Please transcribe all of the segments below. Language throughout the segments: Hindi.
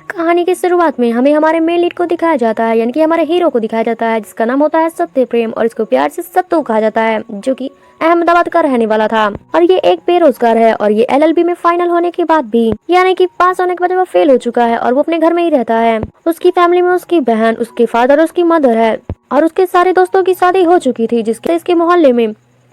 कहानी की शुरुआत में हमें हमारे मेन लीड को दिखाया जाता है, यानी कि हमारे हीरो को दिखाया जाता है, जिसका नाम होता है सत्य प्रेम और इसको प्यार से सत्तू कहा जाता है, जो कि अहमदाबाद का रहने वाला था। और ये एक बेरोजगार है और ये एलएलबी में फाइनल होने के बाद भी, यानी कि पास होने के बाद वो फेल हो चुका है और वो अपने घर में ही रहता है। उसकी फैमिली में उसकी बहन, उसके फादर, उसकी मदर है और उसके सारे दोस्तों की शादी हो चुकी थी, जिसके इसके मोहल्ले में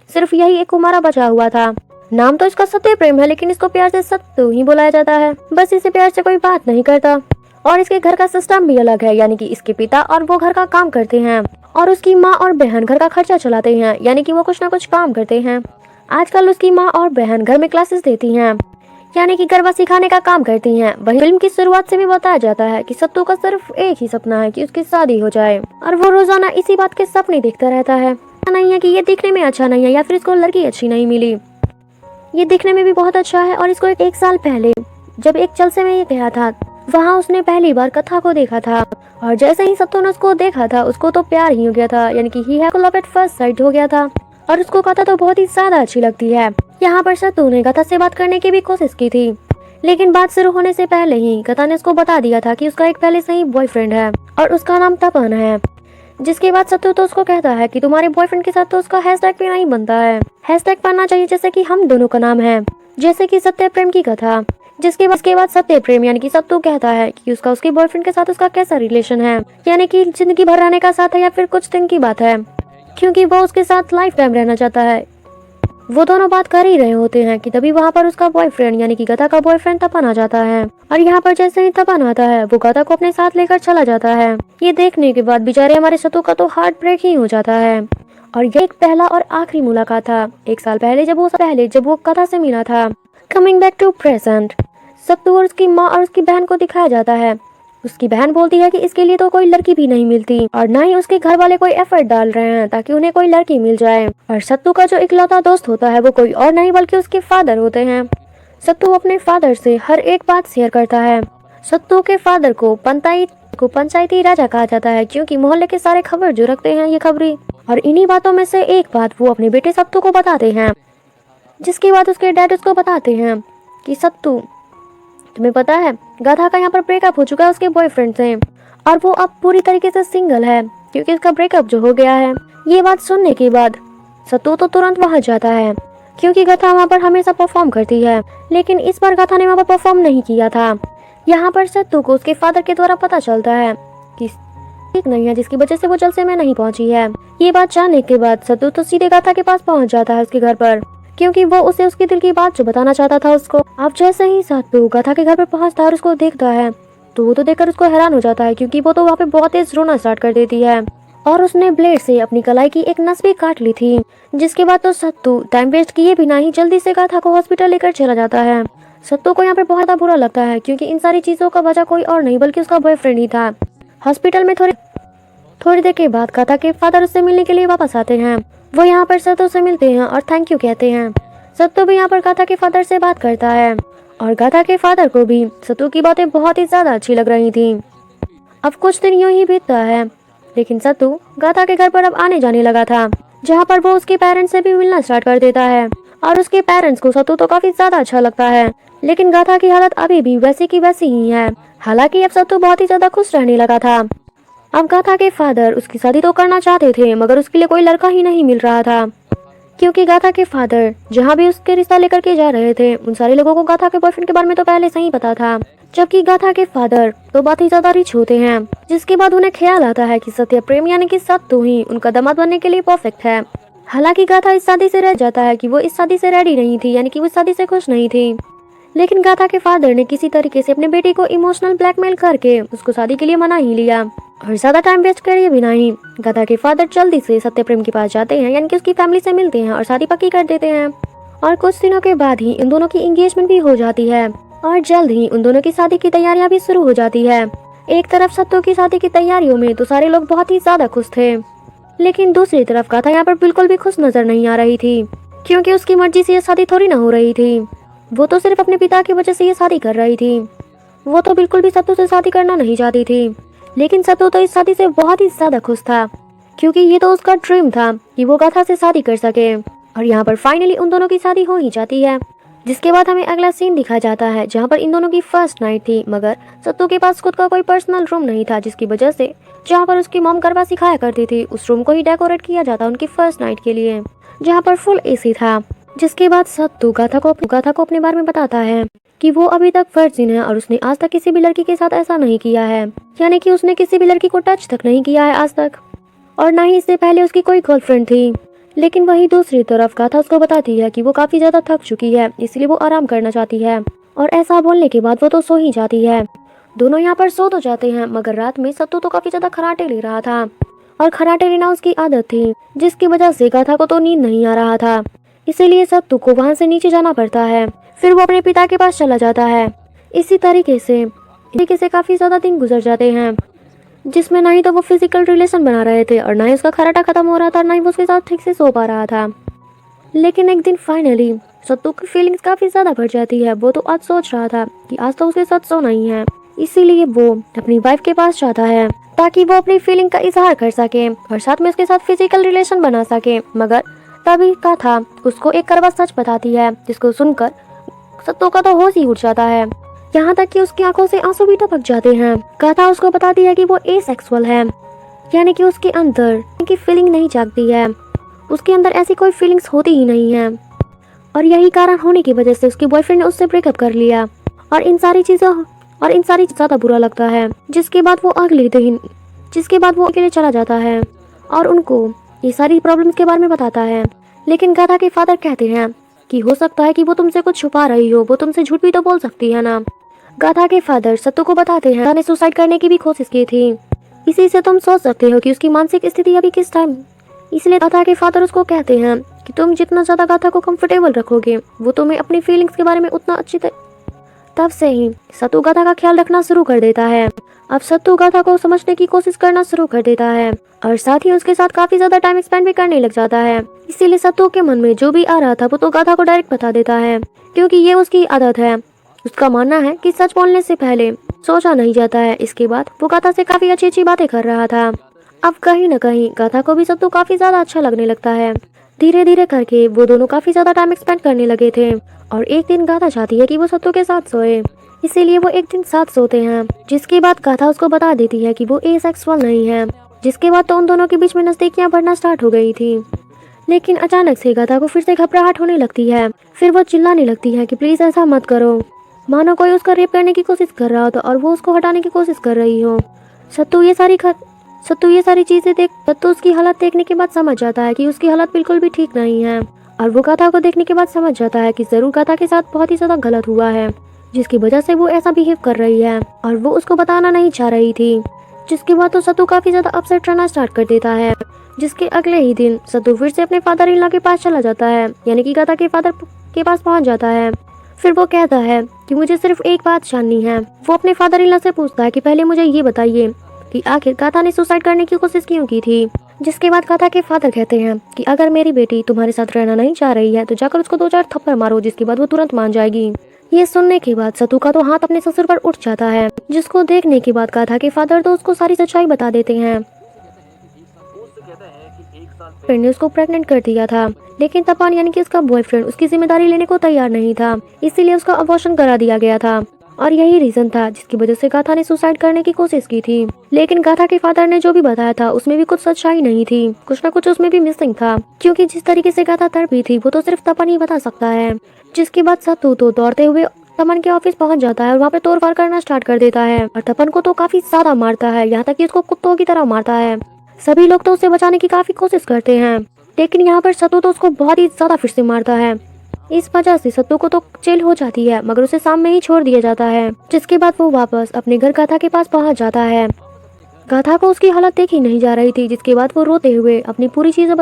सिर्फ यही एक कुमारा बचा हुआ था। नाम तो इसका सत्य प्रेम है, लेकिन इसको प्यार से सत्तू ही बुलाया जाता है। बस इसे प्यार से कोई बात नहीं करता। और इसके घर का सिस्टम भी अलग है, यानी कि इसके पिता और वो घर का काम करते हैं और उसकी माँ और बहन घर का खर्चा चलाते हैं, यानी कि वो कुछ ना कुछ काम करते हैं। आजकल उसकी माँ और बहन घर में क्लासेस देती हैं, यानी कि गरबा सिखाने का काम करती हैं। वही फिल्म की शुरुआत से भी बताया जाता है कि सत्तू का सिर्फ एक ही सपना है कि उसकी शादी हो जाए और वो रोजाना इसी बात के सपने देखता रहता है। नहीं है कि ये दिखने में अच्छा नहीं है या फिर इसको लड़की अच्छी नहीं मिली, ये दिखने में भी बहुत अच्छा है। और इसको एक साल पहले जब एक जलसे में ये गया था, वहाँ उसने पहली बार कथा को देखा था और जैसे ही सत्तू ने उसको देखा था, उसको तो प्यार ही हो गया था, यानी कि he have love at first sight हो गया था और उसको कथा तो बहुत ही ज्यादा अच्छी लगती है। यहाँ पर सत्तू ने कथा से बात करने की भी कोशिश की थी, लेकिन बात शुरू होने से पहले ही कथा ने उसको बता दिया था कि उसका एक पहले से ही बॉयफ्रेंड है और उसका नाम तपन है। जिसके बाद सत्तू तो उसको कहता है कि तुम्हारे बॉयफ्रेंड के साथ तो उसका हैशटैग भी नहीं बनता है, हैशटैग बनना चाहिए जैसे कि हम दोनों का नाम है, जैसे कि सत्य प्रेम की कथा। जिसके बाद सत्य प्रेम यानी कि सत्तू कहता है कि उसका उसके बॉयफ्रेंड के साथ उसका कैसा रिलेशन है, यानी कि जिंदगी भर रहने का साथ है या फिर कुछ दिन की बात है, क्योंकि वो उसके साथ लाइफ टाइम रहना चाहता है। वो दोनों बात कर ही रहे होते हैं कि तभी वहाँ पर उसका बॉयफ्रेंड यानी कि गधा का बॉयफ्रेंड तपन आ जाता है और यहाँ पर जैसे ही तपन आता है, वो गधा को अपने साथ लेकर चला जाता है। ये देखने के बाद बेचारे हमारे सत्तू का तो हार्ट ब्रेक ही हो जाता है। और ये एक पहला और आखिरी मुलाकात था, एक साल पहले जब वो गधा से मिला था। कमिंग बैक टू प्रेजेंट, सत्तू और उसकी माँ और उसकी बहन को दिखाया जाता है। उसकी बहन बोलती है कि इसके लिए तो कोई लड़की भी नहीं मिलती और ना ही उसके घर वाले कोई एफर्ट डाल रहे हैं ताकि उन्हें कोई लड़की मिल जाए। और सत्तू का जो इकलौता दोस्त होता है वो कोई और नहीं बल्कि उसके फादर होते हैं। सत्तू अपने फादर से हर एक बात शेयर करता है। सत्तू के फादर को पंचायती राजा कहा जाता है, क्योंकि मोहल्ले के सारे खबर जो रखते हैं ये खबरी। और इन्हीं बातों में से एक बात वो अपने बेटे सत्तू को बताते हैं, जिसके बाद उसके डैड उसको बताते हैं कि सत्तू, तुम्हें पता है गधा का यहाँ पर ब्रेकअप हो चुका है उसके बॉयफ्रेंड से और वो अब पूरी तरीके से सिंगल है क्योंकि उसका ब्रेकअप जो हो गया है। ये बात सुनने के बाद सत्तू तो तुरंत वहाँ जाता है, क्योंकि गधा वहाँ पर हमेशा परफॉर्म करती है, लेकिन इस बार गधा ने वहाँ पर परफॉर्म नहीं किया था। यहाँ पर सत्तू को उसके फादर के द्वारा पता चलता है कि ठीक नहीं है, जिसकी वजह से वो जलसे में नहीं पहुंची है। ये बात जानने के बाद सत्तू तो सीधे गधा के पास पहुंच जाता है उसके घर पर, क्योंकि वो उसे उसके दिल की बात जो बताना चाहता था उसको। अब जैसे ही सत्तू गधा के घर पर पहुंचता है और उसको देखता है तो वो तो देखकर उसको हैरान हो जाता है, क्योंकि वो तो वहाँ पे बहुत तेज रोना स्टार्ट कर देती है और उसने ब्लेड से अपनी कलाई की एक नस भी काट ली थी। जिसके बाद तो सत्तू टाइम वेस्ट किए बिना ही जल्दी से गधा को हॉस्पिटल लेकर चला जाता है। सत्तू को यहाँ पे बहुत बुरा लगता है, क्योंकि इन सारी चीजों का वजह कोई और नहीं बल्कि उसका बॉयफ्रेंड ही था। हॉस्पिटल में थोड़ी देर के बाद गधा के फादर उससे मिलने के लिए वापस आते हैं। वो यहाँ पर सत्तू से मिलते हैं और थैंक यू कहते हैं। सत्तू भी यहाँ पर गधा के फादर से बात करता है और गधा के फादर को भी सत्तू की बातें बहुत ही ज्यादा अच्छी लग रही थी। अब कुछ दिन यूं ही बीतता है, लेकिन सत्तू गधा के घर पर अब आने जाने लगा था, जहाँ पर वो उसके पेरेंट्स से भी मिलना स्टार्ट कर देता है और उसके पेरेंट्स को सत्तू तो काफी ज्यादा अच्छा लगता है। लेकिन गधा की हालत अभी भी वैसी की वैसी ही है। हालांकि अब सत्तू बहुत ही ज्यादा खुश रहने लगा था। अब गधा के फादर उसकी शादी तो करना चाहते थे, मगर उसके लिए कोई लड़का ही नहीं मिल रहा था, क्योंकि गधा के फादर जहाँ भी उसके रिश्ता लेकर के जा रहे थे उन सारे लोगों को गधा के बॉयफ्रेंड के बारे में तो पहले से ही पता था। जबकि गधा के फादर तो बहुत ही ज्यादा रिच होते हैं, जिसके बाद उन्हें ख्याल आता है कि सत्य प्रेम यानी कि सत्तू ही उनका दामाद बनने के लिए परफेक्ट है। हालांकि गधा इस शादी से रह जाता है कि वो इस शादी से रेडी नहीं थी, यानी कि वो इस शादी से खुश नहीं थी। लेकिन गधा के फादर ने किसी तरीके से अपने बेटी को इमोशनल ब्लैकमेल करके उसको शादी के लिए मना ही लिया और ज्यादा टाइम वेस्ट करे बिना ही गधा के फादर जल्दी से सत्य प्रेम के पास जाते हैं, यानी कि उसकी फैमिली से मिलते हैं और शादी पक्की कर देते हैं। और कुछ दिनों के बाद ही इन दोनों की एंगेजमेंट भी हो जाती है और जल्द ही उन दोनों की शादी की तैयारियां भी शुरू हो जाती है। एक तरफ सत्तू की शादी की तैयारियों में तो सारे लोग बहुत ही ज्यादा खुश थे, लेकिन दूसरी तरफ गधा यहाँ पर बिल्कुल भी खुश नजर नहीं आ रही थी, क्योंकि उसकी मर्जी से ये शादी थोड़ी ना हो रही थी। वो तो सिर्फ अपने पिता की वजह से ये शादी कर रही थी। वो तो बिल्कुल भी सत्तू से शादी करना नहीं चाहती थी, लेकिन सत्तू तो इस शादी से बहुत ही ज्यादा खुश था, क्योंकि ये तो उसका ड्रीम था कि वो गधा से शादी कर सके। और यहाँ पर फाइनली उन दोनों की शादी हो ही जाती है। जिसके बाद हमें अगला सीन दिखाया जाता है जहाँ पर इन दोनों की फर्स्ट नाइट थी, मगर सत्तू के पास खुद का कोई पर्सनल रूम नहीं था, जिसकी वजह से जहाँ पर उसकी मॉम गरबा सिखाया करती थी उस रूम को ही डेकोरेट किया जाता उनकी फर्स्ट नाइट के लिए, जहाँ पर फुल एसी था। जिसके बाद सत्तू गाथा को अपने बारे में बताता है कि वो अभी तक वर्जिन है और उसने आज तक किसी भी लड़की के साथ ऐसा नहीं किया है, यानी कि उसने किसी भी लड़की को टच तक नहीं किया है आज तक, और ना ही इससे पहले उसकी कोई गर्लफ्रेंड थी। लेकिन वहीं दूसरी तरफ गाथा उसको बताती है कि वो काफी ज्यादा थक चुकी है, इसलिए वो आराम करना चाहती है, और ऐसा बोलने के बाद वो तो सो ही जाती है। दोनों यहाँ पर सो तो जाते हैं, मगर रात में सत्तू तो काफी ज्यादा खराटे ले रहा था, और खराटे लेना उसकी आदत थी, जिसकी वजह से गाथा को तो नींद नहीं आ रहा था, इसीलिए सत्तू को वहाँ से नीचे जाना पड़ता है। फिर वो अपने पिता के पास चला जाता है। इसी तरीके से काफी ज्यादा दिन गुजर जाते हैं, जिसमें ना ही तो वो फिजिकल रिलेशन बना रहे थे, और ना ही उसका खराटा खत्म हो रहा था, ना ही वो उसके साथ ठीक से सो पा रहा था। लेकिन एक दिन फाइनली सत्तू की फीलिंग्स काफी ज्यादा बढ़ जाती है। वो तो आज सोच रहा था कि आज तो उसके साथ सोना ही है, इसीलिए वो अपनी वाइफ के पास जाता है ताकि वो अपनी फीलिंग का इजहार कर सके और साथ में उसके साथ फिजिकल रिलेशन बना सके। मगर तभी गाथा उसको एक कड़वा सच बताती है, जिसको सुनकर सत्तू का तो होश ही उड़ जाता है, यहाँ तक कि उसकी आंखों से आंसू भी टपक जाते हैं। गाथा उसको बताती है कि वो एसेक्सुअल है, यानी कि उसके अंदर की फीलिंग नहीं जागती है, उसके अंदर ऐसी कोई फीलिंग्स होती ही नहीं है, और यही कारण होने की वजह से उसके बॉयफ्रेंड ने उससे ब्रेकअप कर लिया, और इन सारी चीजों ज्यादा बुरा लगता है। जिसके बाद वो अकेले चला जाता है और उनको ये सारी प्रॉब्लम्स के बारे में बताता है। लेकिन गाथा के फादर कहते हैं कि हो सकता है कि वो तुमसे कुछ छुपा रही हो, वो तुमसे झूठ भी तो बोल सकती है ना। गाथा के फादर सत्तू को बताते हैं गाथा ने सुसाइड करने की भी कोशिश की थी, इसी से तुम सोच सकते हो कि उसकी मानसिक स्थिति अभी किस टाइम। इसलिए गाथा के फादर उसको कहते हैं कि तुम जितना ज्यादा गाथा को कंफर्टेबल रखोगे, वो तुम्हें अपनी फीलिंग्स के बारे में उतना तब से ही सत्तू गाथा का ख्याल रखना शुरू कर देता है। अब सत्तू गाथा को समझने की कोशिश करना शुरू कर देता है, और साथ ही उसके साथ काफी ज्यादा टाइम स्पेंड भी करने लग जाता है। इसीलिए सत्तू के मन में जो भी आ रहा था वो तो गाथा को डायरेक्ट बता देता है, क्योंकि ये उसकी आदत है। उसका मानना है कि सच बोलने से पहले सोचा नहीं जाता है। इसके बाद वो गाथा से काफी अच्छी अच्छी बातें कर रहा था। अब कहीं न कहीं गाथा को भी सत्तू काफी ज्यादा अच्छा लगने लगता है। धीरे धीरे करके वो दोनों काफी ज्यादा टाइम स्पेंड करने लगे थे, और एक दिन गाथा चाहती है कि वो सत्तू के साथ सोए, इसीलिए वो एक दिन साथ सोते हैं। जिसके बाद गाथा उसको बता देती है कि वो एसेक्सुअल नहीं है। जिसके बाद तो उन दोनों के बीच में नजदीकियां बढ़ना स्टार्ट हो गई थी। लेकिन अचानक से गाथा को फिर से घबराहट होने लगती है। फिर वो चिल्लाने लगती है कि प्लीज ऐसा मत करो, मानो कोई उसका रेप करने की कोशिश कर रहा हो तो और वो उसको हटाने की कोशिश कर रही हो। सत्तू ये सारी चीजें सत्तू उसकी हालत देखने के बाद समझ जाता है कि उसकी हालत बिल्कुल भी ठीक नहीं है, और वो गाथा को देखने के बाद समझ जाता है कि जरूर गाथा के साथ बहुत ही ज्यादा गलत हुआ है, जिसकी वजह से वो ऐसा बिहेव कर रही है, और वो उसको बताना नहीं चाह रही थी। जिसके बाद तो सत्तू काफी ज्यादा अपसेट रहना स्टार्ट कर देता है। जिसके अगले ही दिन सत्तू फिर से अपने फादर इन लॉ के पास चला जाता है, यानी कि गाथा के फादर के पास पहुंच जाता है। फिर वो कहता है कि मुझे सिर्फ एक बात जाननी है। वो अपने फादर इन लॉ से पूछता है कि पहले मुझे ये बताइए कि आखिर गाथा ने सुसाइड करने की कोशिश क्यों की थी। जिसके बाद गाथा के फादर कहते हैं कि अगर मेरी बेटी तुम्हारे साथ रहना नहीं चाह रही है तो जाकर उसको 2-4 थप्पड़ मारो, जिसके बाद वो तुरंत मान जाएगी। ये सुनने के बाद सत्तू का तो हाथ अपने ससुर पर उठ जाता है, जिसको देखने के बाद गाथा के फादर तो उसको सारी सच्चाई बता देते हैं। फ्रेंड ने उसको प्रेग्नेंट कर दिया था, लेकिन तपन यानी कि उसका बॉयफ्रेंड उसकी जिम्मेदारी लेने को तैयार नहीं था, इसीलिए उसका अबॉर्शन करा दिया गया था, और यही रीजन था जिसकी वजह से गाथा ने सुसाइड करने की कोशिश की थी। लेकिन गाथा के फादर ने जो भी बताया था उसमें भी कुछ सच्चाई नहीं थी, कुछ ना कुछ उसमें भी मिसिंग था, क्योंकि जिस तरीके से गाथा तड़पी थी वो तो सिर्फ तपन ही बता सकता है। जिसके बाद सत्तू तो दौड़ते हुए तपन के ऑफिस पहुंच जाता है और वहाँ पे तोड़फोड़ करना स्टार्ट कर देता है, और तपन को तो काफी ज्यादा मारता है, यहाँ तक कि उसको कुत्तों की तरह मारता है। सभी लोग तो उसे बचाने की काफी कोशिश करते हैं, लेकिन यहाँ पर सत्तू तो उसको बहुत ही ज्यादा फिर से मारता है। इस वजह से सत्तू को तो जेल हो जाती है, मगर उसे शाम में ही छोड़ दिया जाता है। जिसके बाद वो वापस अपने घर गाथा के पास पहुंच जाता है। गाथा को उसकी हालत देखी नहीं जा रही थी, जिसके बाद वो रोते हुए अपनी पूरी चीजें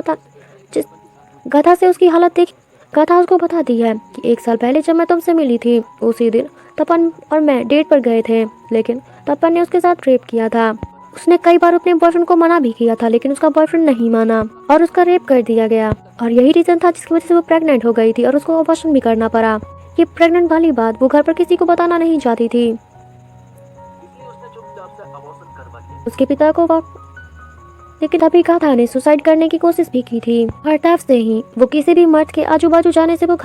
गाथा उसको बताती है कि 1 साल पहले जब मैं तुमसे मिली थी उसी दिन तपन और मैं डेट पर गए थे, लेकिन तपन ने उसके साथ रेप किया था। उसने कई बार अपने बॉयफ्रेंड को मना भी किया था, लेकिन उसका बॉयफ्रेंड नहीं माना और उसका रेप कर दिया गया, और यही रीजन था जिसकी वजह से वो प्रेग्नेंट हो गई थी और उसको अबॉर्शन भी करना पड़ा। ये प्रेग्नेंट वाली बात वो घर पर किसी को बताना नहीं चाहती थी। उसके पिता को लेकिन तभी गाथा ने सुसाइड करने की कोशिश भी की थी, और तब से ही वो किसी भी मर्द के आजू बाजू जाने से वो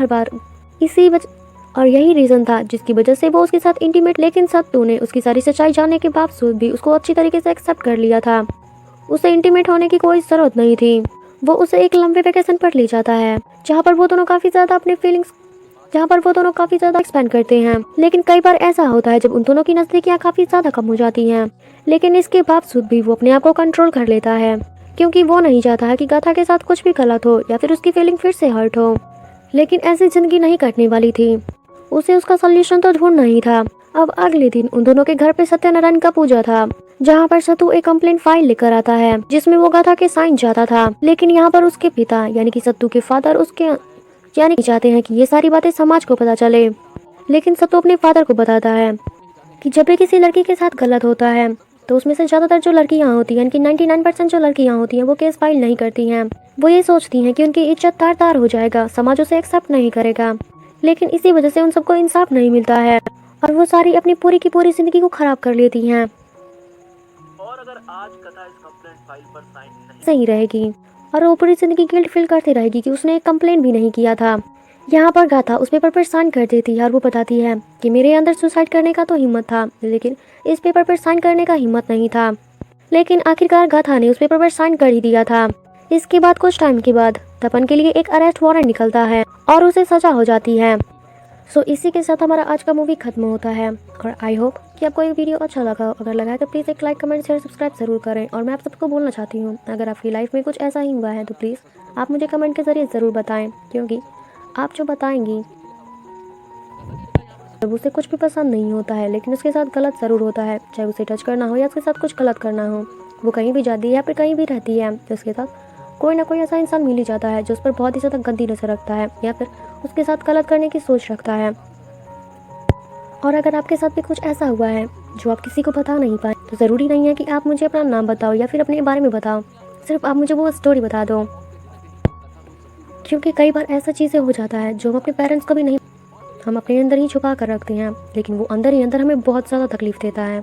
और यही रीजन था जिसकी वजह से वो उसके साथ इंटीमेट। लेकिन सत्तू ने उसकी सारी सच्चाई जानने के बावजूद भी उसको अच्छी तरीके से एक्सेप्ट कर लिया था। उसे इंटीमेट होने की कोई जरूरत नहीं थी। वो उसे एक लंबे वेकेशन पर ले जाता है जहाँ पर वो दोनों काफी ज्यादा एक्सपेंड करते हैं। लेकिन कई बार ऐसा होता है जब उन दोनों की नजदीकियाँ काफी ज्यादा कम हो जाती हैं। लेकिन इसके बावजूद भी वो अपने आप को कंट्रोल कर लेता है, क्योंकि वो नहीं चाहता है कि गाथा के साथ कुछ भी गलत हो या फिर उसकी फीलिंग फिर से हर्ट हो। लेकिन ऐसी जिंदगी नहीं कटने वाली थी। उसे उसका सोल्यूशन तो ढूंढना ही था। अब अगले दिन उन दोनों के घर पे सत्यनारायण का पूजा था, जहाँ पर सत्तू एक कंप्लेंट फाइल लेकर आता है जिसमें वो गाथा के साइन चाहता था। लेकिन यहाँ पर उसके पिता यानी कि सत्तू के फादर उसके चाहते हैं कि ये सारी बातें समाज को पता चले। लेकिन सत्तू अपने फादर को बताता है कि जब भी किसी लड़की के साथ गलत होता है तो उसमें से ज़्यादातर जो लड़कियां होती हैं, यानी कि 99% जो लड़कियां होती हैं वो केस फाइल नहीं करती हैं। वो ये सोचती हैं कि उनकी इज्जत तार तार हो जाएगा, समाज उसे एक्सेप्ट नहीं करेगा। लेकिन इसी वजह से उन सबको इंसाफ नहीं मिलता है और वो सारी अपनी पूरी की पूरी जिंदगी को खराब कर लेती हैं। और अगर आज कथा इस कंप्लेंट फाइल पर साइन नहीं सही रहेगी और वो पूरी जिंदगी गिल्ट फील करती रहेगी कि उसने एक कंप्लेंट भी नहीं किया था। यहाँ पर गाथा उस पेपर पर साइन कर देती है और वो बताती है कि मेरे अंदर सुसाइड करने का तो हिम्मत था, लेकिन इस पेपर पर साइन करने का हिम्मत नहीं था। लेकिन आखिरकार गाथा ने उस पेपर पर साइन कर ही दिया था। इसके बाद कुछ टाइम के बाद तपन के लिए एक अरेस्ट वारंट निकलता है और उसे सजा हो जाती है। सो इसी के साथ हमारा आज का मूवी खत्म होता है और आई होप कि आपको ये वीडियो अच्छा लगा। अगर लगा है तो प्लीज़ एक लाइक, कमेंट, शेयर, सब्सक्राइब जरूर करें। और मैं आप सबको बोलना चाहती हूँ, अगर आपकी लाइफ में कुछ ऐसा ही हुआ है तो प्लीज़ आप मुझे कमेंट के ज़रिए ज़रूर बताएं, क्योंकि आप जो बताएंगी जब उसे कुछ भी पसंद नहीं होता है लेकिन उसके साथ गलत ज़रूर होता है, चाहे उसे टच करना हो या उसके साथ कुछ गलत करना हो, वो कहीं भी जाती है या फिर कहीं भी रहती है तो उसके साथ कोई ना कोई ऐसा इंसान मिल ही जाता है जो उस पर बहुत ही ज़्यादा गंदी नज़र रखता है या फिर उसके साथ गलत करने की सोच रखता है। और अगर आपके साथ भी कुछ ऐसा हुआ है जो आप किसी को बता नहीं पाए तो ज़रूरी नहीं है कि आप मुझे अपना नाम बताओ या फिर अपने बारे में बताओ, सिर्फ आप मुझे वो स्टोरी बता दो। क्योंकि कई बार ऐसा चीज़ें हो जाता है जो हम अपने पेरेंट्स को भी नहीं, हम अपने अंदर ही छुपा कर रखते हैं, लेकिन वो अंदर ही अंदर हमें बहुत ज़्यादा तकलीफ देता है।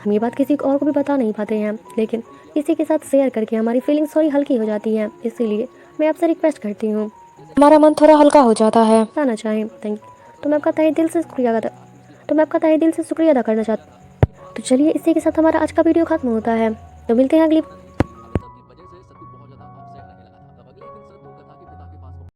हम ये बात किसी और को भी बता नहीं पाते हैं, लेकिन इसी के साथ शेयर करके हमारी फीलिंग्स थोड़ी हल्की हो जाती हैं। इसीलिए मैं आपसे रिक्वेस्ट करती हूँ, हमारा मन थोड़ा हल्का हो जाता है। बताना चाहें थैंक तो मैं आपका तहे दिल से शुक्रिया अदा करना चाहती। तो चलिए इसी के साथ हमारा आज का वीडियो खत्म होता है। तो मिलते हैं अगली